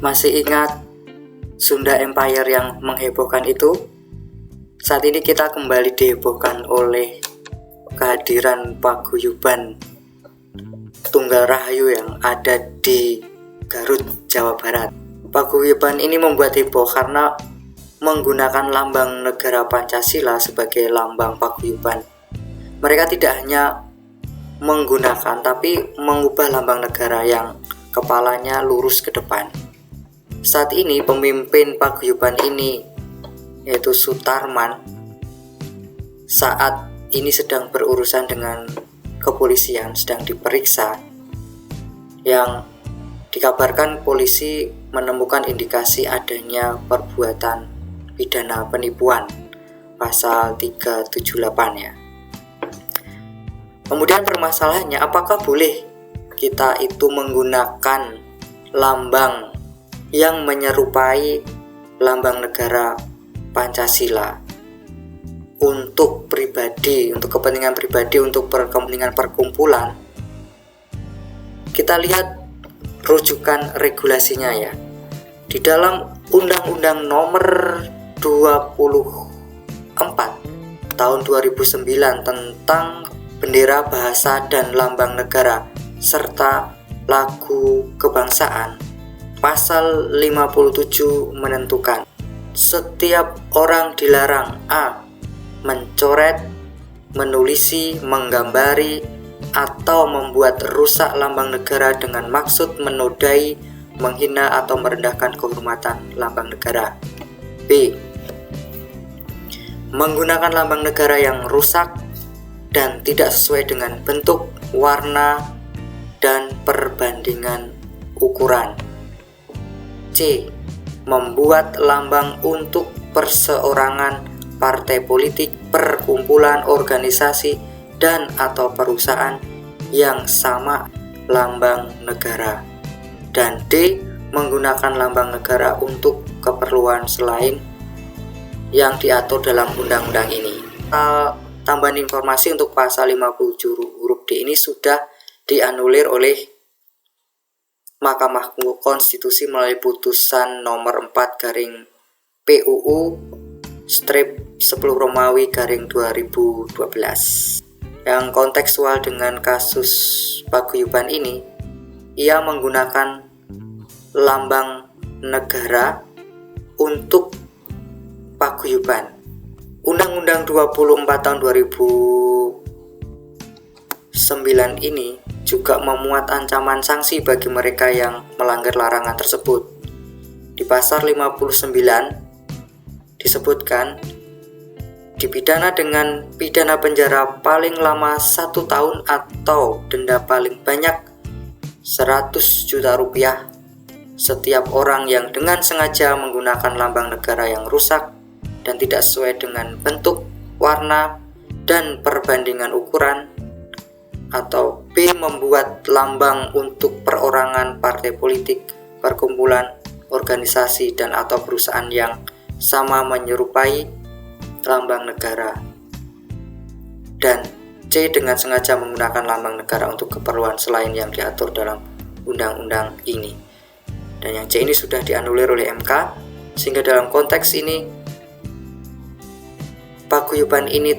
Masih ingat Sunda Empire yang menghebohkan itu? Saat ini kita kembali dihebohkan oleh kehadiran paguyuban Tunggal Rahayu yang ada di Garut, Jawa Barat. Paguyuban ini membuat heboh karena menggunakan lambang negara Pancasila sebagai lambang paguyuban. Mereka tidak hanya menggunakan tapi mengubah lambang negara yang kepalanya lurus ke depan. Saat ini pemimpin paguyuban ini, yaitu Sutarman, saat ini sedang berurusan dengan kepolisian, sedang diperiksa, yang dikabarkan polisi menemukan indikasi adanya perbuatan pidana penipuan pasal 378 ya. Kemudian permasalahannya, apakah boleh kita itu menggunakan lambang yang menyerupai lambang negara Pancasila untuk pribadi, untuk kepentingan pribadi, untuk kepentingan perkumpulan? Kita lihat rujukan regulasinya ya. Di dalam Undang-Undang Nomor 24 tahun 2009 tentang bendera, bahasa, dan lambang negara serta lagu kebangsaan, pasal 57 menentukan setiap orang dilarang a. mencoret, menulisi, menggambari, atau membuat rusak lambang negara dengan maksud menodai, menghina, atau merendahkan kehormatan lambang negara. B. Menggunakan lambang negara yang rusak dan tidak sesuai dengan bentuk, warna, dan perbandingan ukuran. C. Membuat lambang untuk perseorangan, partai politik, perkumpulan, organisasi, dan atau perusahaan yang sama lambang negara. Dan D. Menggunakan lambang negara untuk keperluan selain yang diatur dalam undang-undang ini. Tambahan informasi untuk pasal 57 huruf D ini sudah dianulir oleh Mahkamah Konstitusi melalui putusan nomor 4 garing PUU strip 10 Romawi garing 2012. Yang kontekstual dengan kasus paguyuban ini, ia menggunakan lambang negara untuk paguyuban. Undang-Undang 24 tahun 2009 ini juga memuat ancaman sanksi bagi mereka yang melanggar larangan tersebut. Di pasal 59 disebutkan dipidana dengan pidana penjara paling lama 1 tahun atau denda paling banyak 100 juta rupiah setiap orang yang dengan sengaja menggunakan lambang negara yang rusak dan tidak sesuai dengan bentuk, warna, dan perbandingan ukuran, atau B. Membuat lambang untuk perorangan, partai politik, perkumpulan, organisasi, dan atau perusahaan yang sama menyerupai lambang negara. Dan C. Dengan sengaja menggunakan lambang negara untuk keperluan selain yang diatur dalam undang-undang ini. Dan yang C ini sudah dianulir oleh MK, sehingga dalam konteks ini paguyuban ini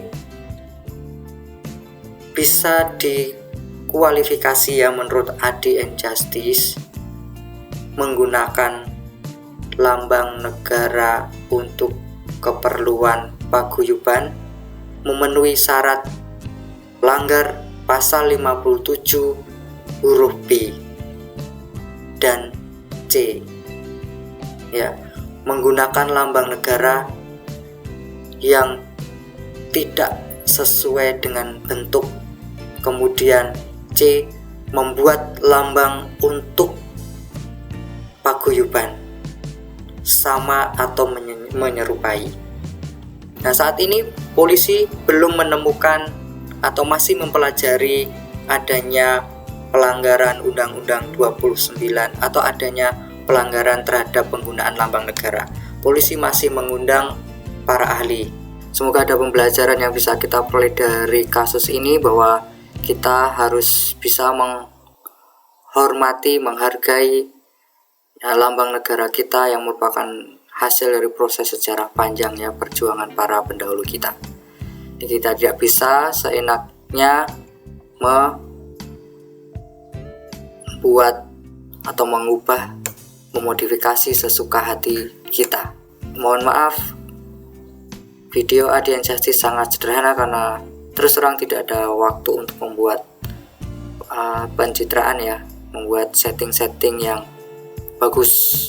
bisa dikualifikasi ya menurut AD and Justice menggunakan lambang negara untuk keperluan paguyuban memenuhi syarat langgar pasal 57 huruf B dan C ya, menggunakan lambang negara yang tidak sesuai dengan bentuk. Kemudian C. Membuat lambang untuk paguyuban sama atau menyerupai. Nah, saat ini polisi belum menemukan atau masih mempelajari adanya pelanggaran Undang-Undang 29 atau adanya pelanggaran terhadap penggunaan lambang negara. Polisi masih mengundang para ahli. Semoga ada pembelajaran yang bisa kita peroleh dari kasus ini, bahwa kita harus bisa menghormati, menghargai lambang negara kita yang merupakan hasil dari proses sejarah panjangnya perjuangan para pendahulu kita. Jadi kita tidak bisa seenaknya membuat atau mengubah, memodifikasi sesuka hati kita. Mohon maaf, video Adian Justice sangat sederhana karena terus terang tidak ada waktu untuk membuat pencitraan ya, membuat setting-setting yang bagus.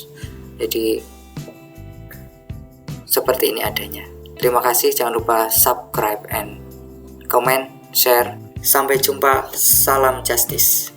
Jadi seperti ini adanya. Terima kasih, jangan lupa subscribe and comment, share. Sampai jumpa, salam justice.